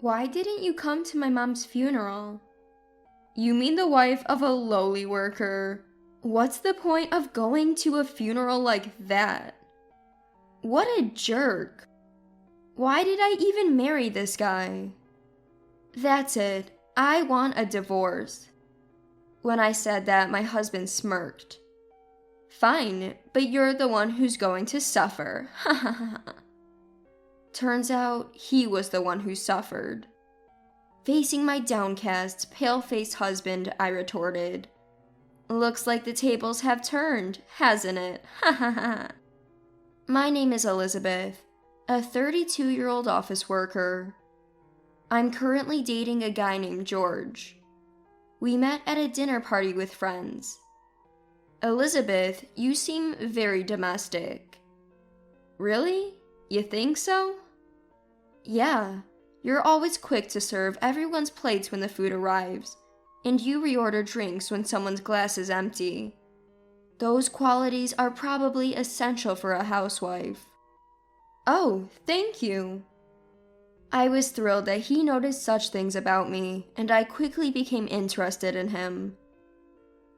Why didn't you come to my mom's funeral? You mean the wife of a lowly worker? What's the point of going to a funeral like that? What a jerk. Why did I even marry this guy? That's it. I want a divorce. When I said that, my husband smirked. Fine, but you're the one who's going to suffer. Ha ha ha. Turns out he was the one who suffered. Facing my downcast, pale-faced husband, I retorted, "Looks like the tables have turned, hasn't it? Ha ha ha." My name is Elizabeth, a 32-year-old office worker. I'm currently dating a guy named George. We met at a dinner party with friends. Elizabeth, you seem very domestic. Really? You think so? Yeah, you're always quick to serve everyone's plates when the food arrives, and you reorder drinks when someone's glass is empty. Those qualities are probably essential for a housewife. Oh, thank you. I was thrilled that he noticed such things about me, and I quickly became interested in him.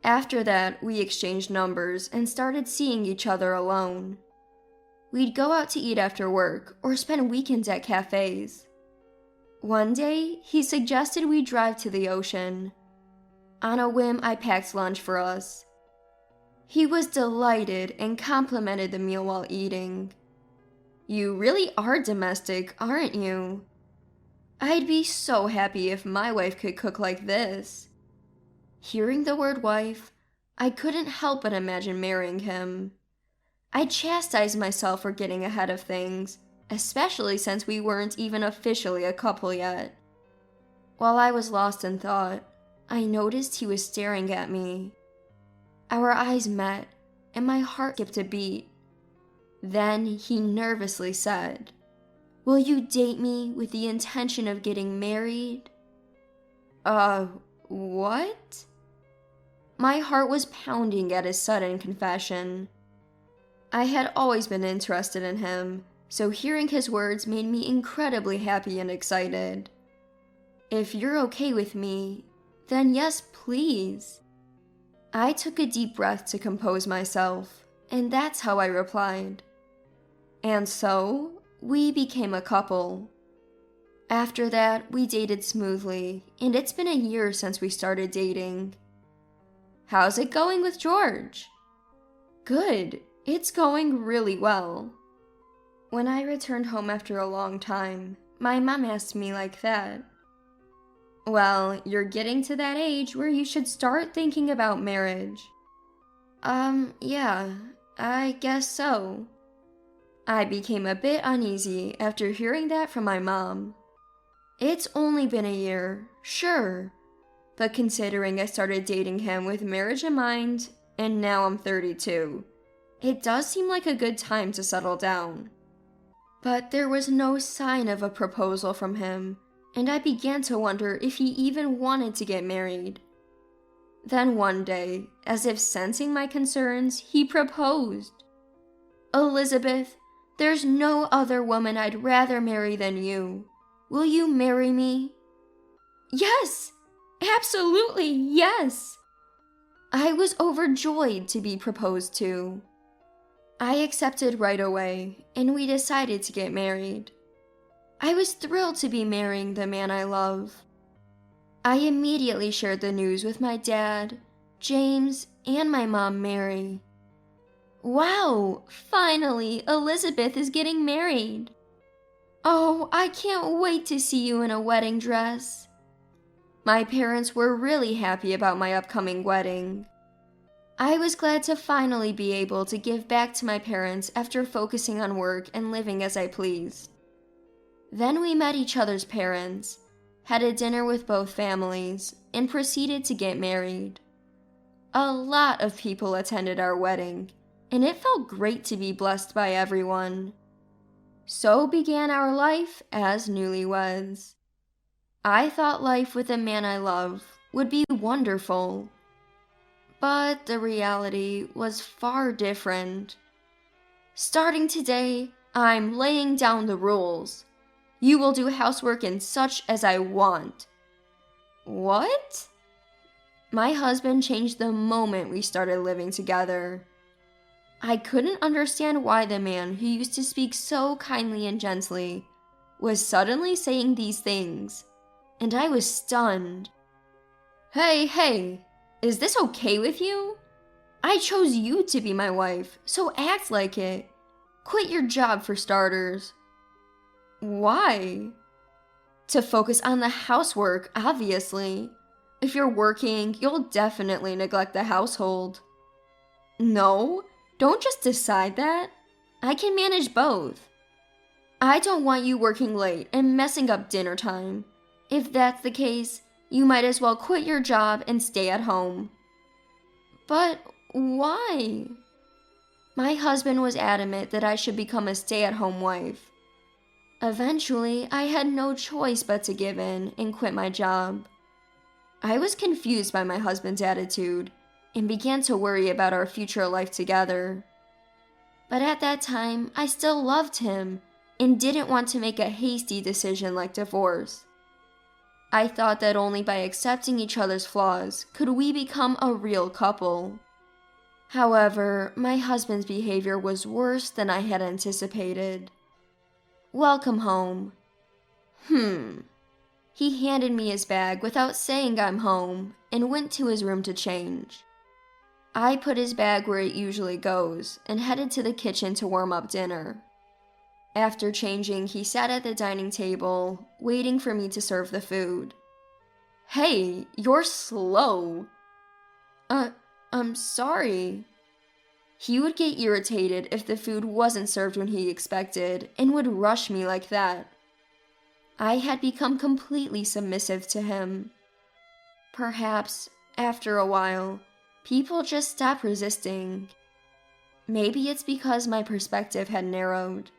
After that, we exchanged numbers and started seeing each other alone. We'd go out to eat after work or spend weekends at cafes. One day, he suggested we drive to the ocean. On a whim, I packed lunch for us. He was delighted and complimented the meal while eating. You really are domestic, aren't you? I'd be so happy if my wife could cook like this. Hearing the word wife, I couldn't help but imagine marrying him. I chastised myself for getting ahead of things, especially since we weren't even officially a couple yet. While I was lost in thought, I noticed he was staring at me. Our eyes met, and my heart skipped a beat. Then he nervously said, "Will you date me with the intention of getting married?" What? My heart was pounding at his sudden confession. I had always been interested in him, so hearing his words made me incredibly happy and excited. If you're okay with me, then yes, please. I took a deep breath to compose myself, and that's how I replied. And so, we became a couple. After that, we dated smoothly, and it's been a year since we started dating. How's it going with George? Good. It's going really well. When I returned home after a long time, my mom asked me like that. Well, you're getting to that age where you should start thinking about marriage. Yeah, I guess so. I became a bit uneasy after hearing that from my mom. It's only been a year, sure, but considering I started dating him with marriage in mind, and now I'm 32, it does seem like a good time to settle down. But there was no sign of a proposal from him, and I began to wonder if he even wanted to get married. Then one day, as if sensing my concerns, he proposed. Elizabeth, there's no other woman I'd rather marry than you. Will you marry me? Yes! Absolutely, yes! I was overjoyed to be proposed to. I accepted right away, and we decided to get married. I was thrilled to be marrying the man I love. I immediately shared the news with my dad, James, and my mom, Mary. Wow, finally, Elizabeth is getting married. Oh, I can't wait to see you in a wedding dress. My parents were really happy about my upcoming wedding. I was glad to finally be able to give back to my parents after focusing on work and living as I pleased. Then we met each other's parents, had a dinner with both families, and proceeded to get married. A lot of people attended our wedding, and it felt great to be blessed by everyone. So began our life as newlyweds. I thought life with the man I love would be wonderful. But the reality was far different. Starting today, I'm laying down the rules. You will do housework and such as I want." What? My husband changed the moment we started living together. I couldn't understand why the man who used to speak so kindly and gently was suddenly saying these things, and I was stunned. Hey, is this okay with you? I chose you to be my wife, so act like it. Quit your job for starters. Why? To focus on the housework, obviously. If you're working, you'll definitely neglect the household. No, don't just decide that. I can manage both. I don't want you working late and messing up dinner time. If that's the case, you might as well quit your job and stay at home. But why? My husband was adamant that I should become a stay-at-home wife. Eventually, I had no choice but to give in and quit my job. I was confused by my husband's attitude and began to worry about our future life together. But at that time, I still loved him and didn't want to make a hasty decision like divorce. I thought that only by accepting each other's flaws could we become a real couple. However, my husband's behavior was worse than I had anticipated. Welcome home. He handed me his bag without saying I'm home and went to his room to change. I put his bag where it usually goes and headed to the kitchen to warm up dinner. After changing, he sat at the dining table, waiting for me to serve the food. Hey, you're slow. I'm sorry. He would get irritated if the food wasn't served when he expected and would rush me like that. I had become completely submissive to him. Perhaps, after a while, people just stopped resisting. Maybe it's because my perspective had narrowed.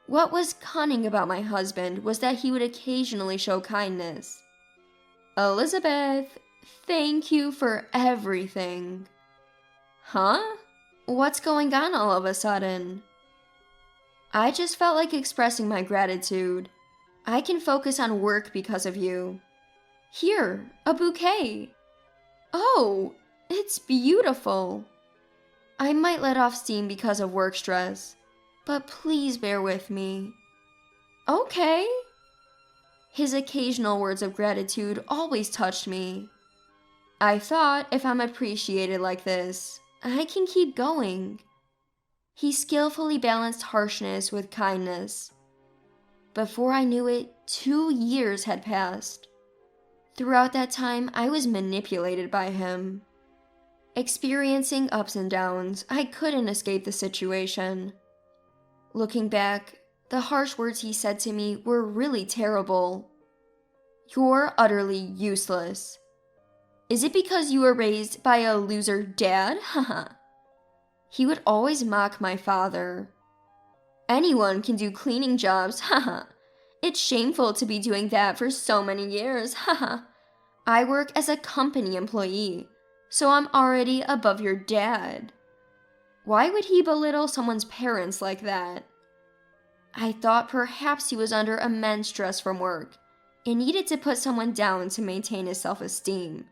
What was cunning about my husband was that he would occasionally show kindness. Elizabeth, thank you for everything. Huh? What's going on all of a sudden? I just felt like expressing my gratitude. I can focus on work because of you. Here, a bouquet. Oh, it's beautiful. I might let off steam because of work stress, but please bear with me. Okay. His occasional words of gratitude always touched me. I thought if I'm appreciated like this, I can keep going. He skillfully balanced harshness with kindness. Before I knew it, 2 years had passed. Throughout that time, I was manipulated by him. Experiencing ups and downs, I couldn't escape the situation. Looking back, the harsh words he said to me were really terrible. You're utterly useless. Is it because you were raised by a loser dad? Haha. He would always mock my father. Anyone can do cleaning jobs, haha. It's shameful to be doing that for so many years, haha. I work as a company employee, so I'm already above your dad. Why would he belittle someone's parents like that? I thought perhaps he was under immense stress from work and needed to put someone down to maintain his self-esteem.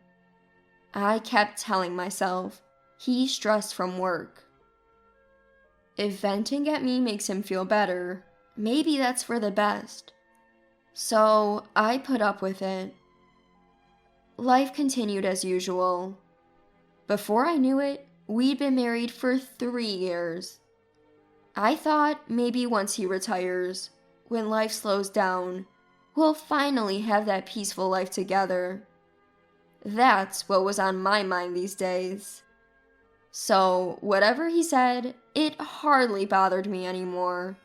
I kept telling myself, he's stressed from work. If venting at me makes him feel better, maybe that's for the best. So I put up with it. Life continued as usual. Before I knew it, we'd been married for 3 years. I thought maybe once he retires, when life slows down, we'll finally have that peaceful life together. That's what was on my mind these days. So, whatever he said, it hardly bothered me anymore.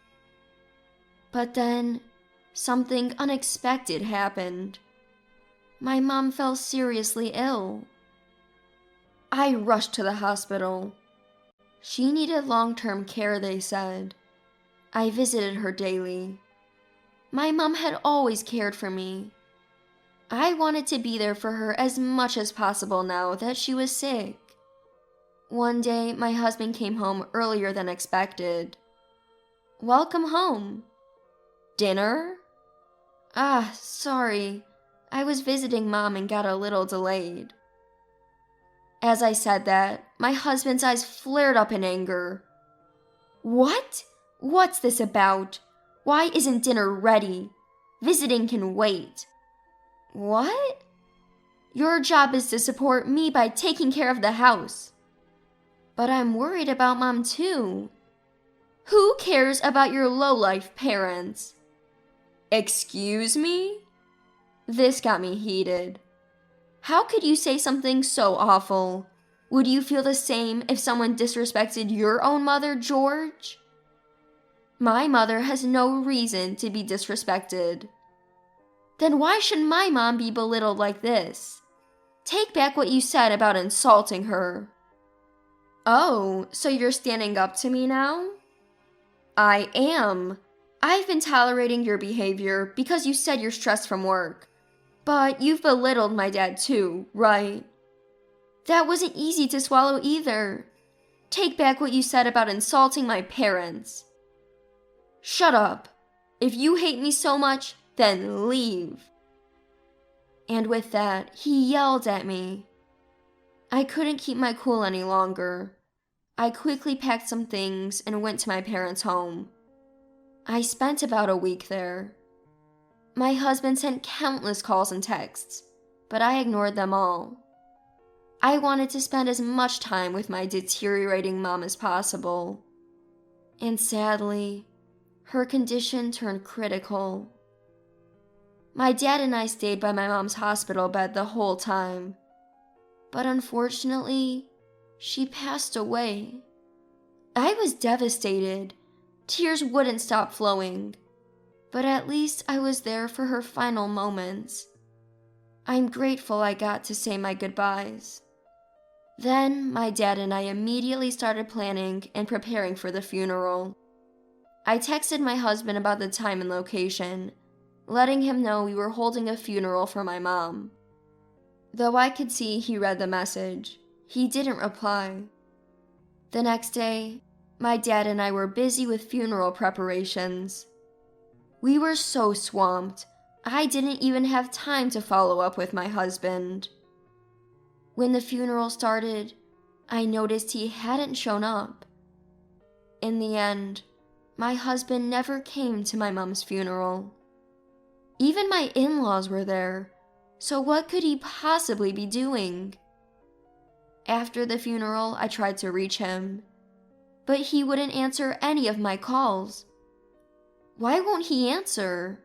But then, something unexpected happened. My mom fell seriously ill. I rushed to the hospital. She needed long-term care, they said. I visited her daily. My mom had always cared for me. I wanted to be there for her as much as possible now that she was sick. One day, my husband came home earlier than expected. Welcome home. Dinner? Sorry. I was visiting Mom and got a little delayed. As I said that, my husband's eyes flared up in anger. What? What's this about? Why isn't dinner ready? Visiting can wait. What? Your job is to support me by taking care of the house. But I'm worried about Mom too. Who cares about your lowlife parents? Excuse me? This got me heated. How could you say something so awful? Would you feel the same if someone disrespected your own mother, George? My mother has no reason to be disrespected. Then why should my mom be belittled like this? Take back what you said about insulting her. Oh, so you're standing up to me now? I am. I've been tolerating your behavior because you said you're stressed from work. But you've belittled my dad too, right? That wasn't easy to swallow either. Take back what you said about insulting my parents. Shut up. If you hate me so much, then leave. And with that, he yelled at me. I couldn't keep my cool any longer. I quickly packed some things and went to my parents' home. I spent about a week there. My husband sent countless calls and texts, but I ignored them all. I wanted to spend as much time with my deteriorating mom as possible. And sadly, her condition turned critical. My dad and I stayed by my mom's hospital bed the whole time. But unfortunately, she passed away. I was devastated. Tears wouldn't stop flowing. But at least I was there for her final moments. I'm grateful I got to say my goodbyes. Then my dad and I immediately started planning and preparing for the funeral. I texted my husband about the time and location, letting him know we were holding a funeral for my mom. Though I could see he read the message, he didn't reply. The next day, my dad and I were busy with funeral preparations. We were so swamped, I didn't even have time to follow up with my husband. When the funeral started, I noticed he hadn't shown up. In the end, my husband never came to my mom's funeral. Even my in-laws were there, so what could he possibly be doing? After the funeral, I tried to reach him, but he wouldn't answer any of my calls. Why won't he answer?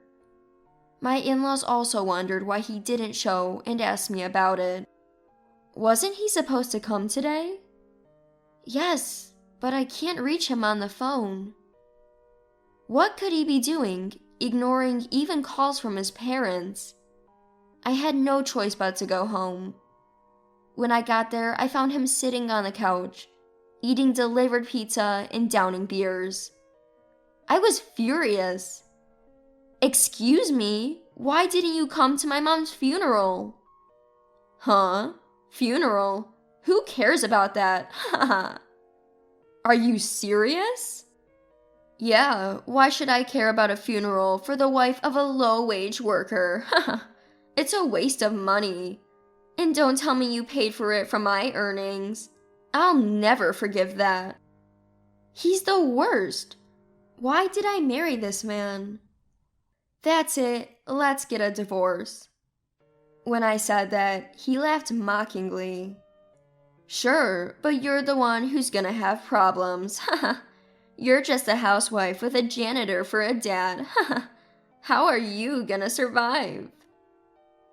My in-laws also wondered why he didn't show and asked me about it. Wasn't he supposed to come today? Yes, but I can't reach him on the phone. What could he be doing, ignoring even calls from his parents? I had no choice but to go home. When I got there, I found him sitting on the couch, eating delivered pizza and downing beers. I was furious. Excuse me, why didn't you come to my mom's funeral? Huh? Funeral? Who cares about that? Haha. Are you serious? Yeah, why should I care about a funeral for the wife of a low-wage worker? Haha. It's a waste of money. And don't tell me you paid for it from my earnings. I'll never forgive that. He's the worst. Why did I marry this man? That's it, let's get a divorce. When I said that, he laughed mockingly. Sure, but you're the one who's gonna have problems. Haha. You're just a housewife with a janitor for a dad. Haha. How are you gonna survive?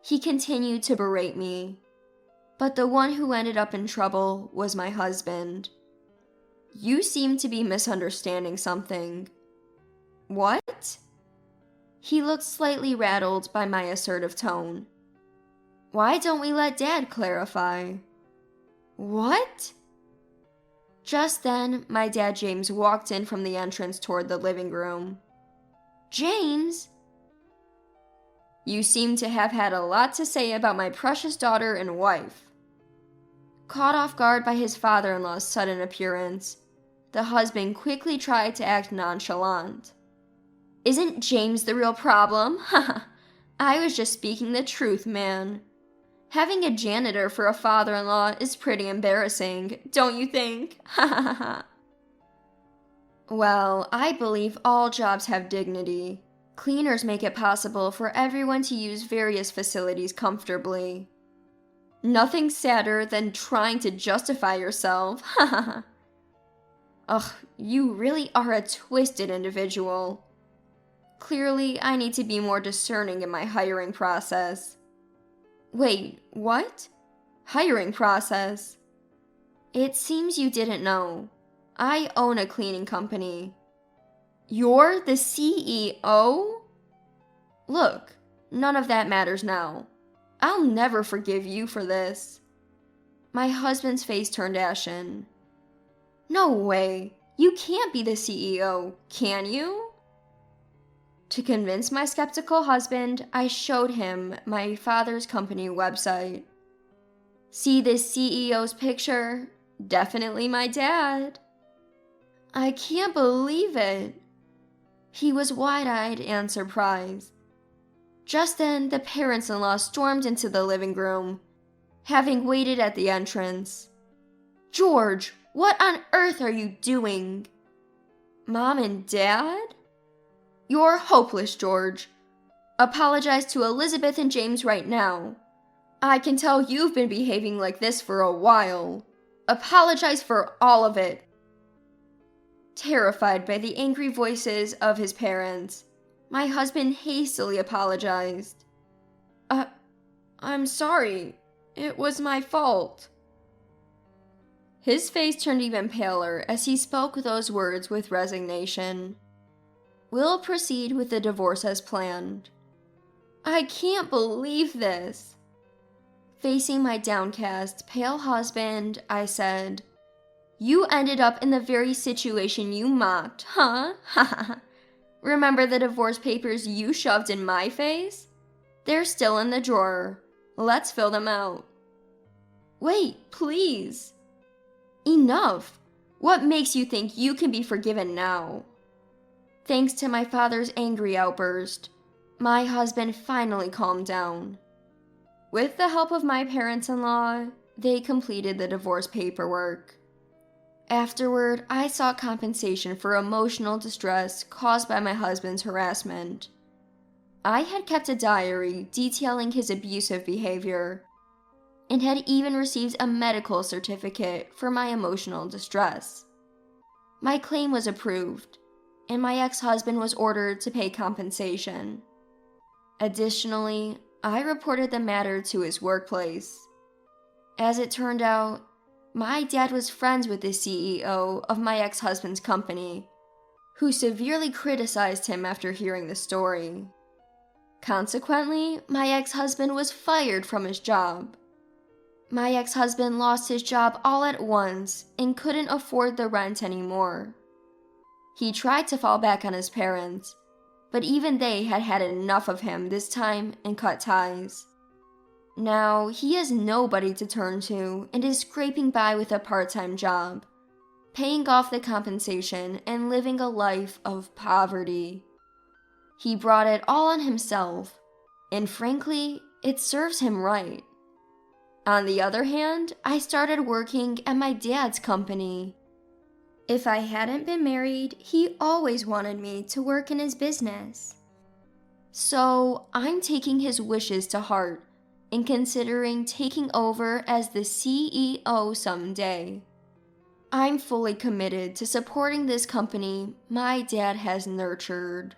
He continued to berate me. But the one who ended up in trouble was my husband. You seem to be misunderstanding something. What? He looked slightly rattled by my assertive tone. Why don't we let Dad clarify? What? Just then, my dad James walked in from the entrance toward the living room. James? You seem to have had a lot to say about my precious daughter and wife. Caught off guard by his father-in-law's sudden appearance, the husband quickly tried to act nonchalant. Isn't James the real problem? Haha. I was just speaking the truth, man. Having a janitor for a father-in-law is pretty embarrassing, don't you think? Ha ha ha ha. Well, I believe all jobs have dignity. Cleaners make it possible for everyone to use various facilities comfortably. Nothing sadder than trying to justify yourself. Ha ha ha. Ugh, you really are a twisted individual. Clearly, I need to be more discerning in my hiring process. Wait, what? Hiring process? It seems you didn't know. I own a cleaning company. You're the CEO? Look, none of that matters now. I'll never forgive you for this. My husband's face turned ashen. No way. You can't be the CEO, can you? To convince my skeptical husband, I showed him my father's company website. See this CEO's picture? Definitely my dad. I can't believe it. He was wide-eyed and surprised. Just then, the parents-in-law stormed into the living room, having waited at the entrance. George, what on earth are you doing? Mom and Dad? You're hopeless, George. Apologize to Elizabeth and James right now. I can tell you've been behaving like this for a while. Apologize for all of it. Terrified by the angry voices of his parents, my husband hastily apologized. I'm sorry. It was my fault. His face turned even paler as he spoke those words with resignation. We'll proceed with the divorce as planned. I can't believe this. Facing my downcast, pale husband, I said, You ended up in the very situation you mocked, huh? Ha ha ha. Remember the divorce papers you shoved in my face? They're still in the drawer. Let's fill them out. Wait, please. Enough. What makes you think you can be forgiven now? Thanks to my father's angry outburst, my husband finally calmed down. With the help of my parents-in-law, they completed the divorce paperwork. Afterward, I sought compensation for emotional distress caused by my husband's harassment. I had kept a diary detailing his abusive behavior, and had even received a medical certificate for my emotional distress. My claim was approved, and my ex-husband was ordered to pay compensation. Additionally, I reported the matter to his workplace. As it turned out, my dad was friends with the CEO of my ex-husband's company, who severely criticized him after hearing the story. Consequently, my ex-husband was fired from his job. My ex-husband lost his job all at once and couldn't afford the rent anymore. He tried to fall back on his parents, but even they had had enough of him this time and cut ties. Now, he has nobody to turn to and is scraping by with a part-time job, paying off the compensation and living a life of poverty. He brought it all on himself, and frankly, it serves him right. On the other hand, I started working at my dad's company. If I hadn't been married, he always wanted me to work in his business. So, I'm taking his wishes to heart and considering taking over as the CEO someday. I'm fully committed to supporting this company my dad has nurtured.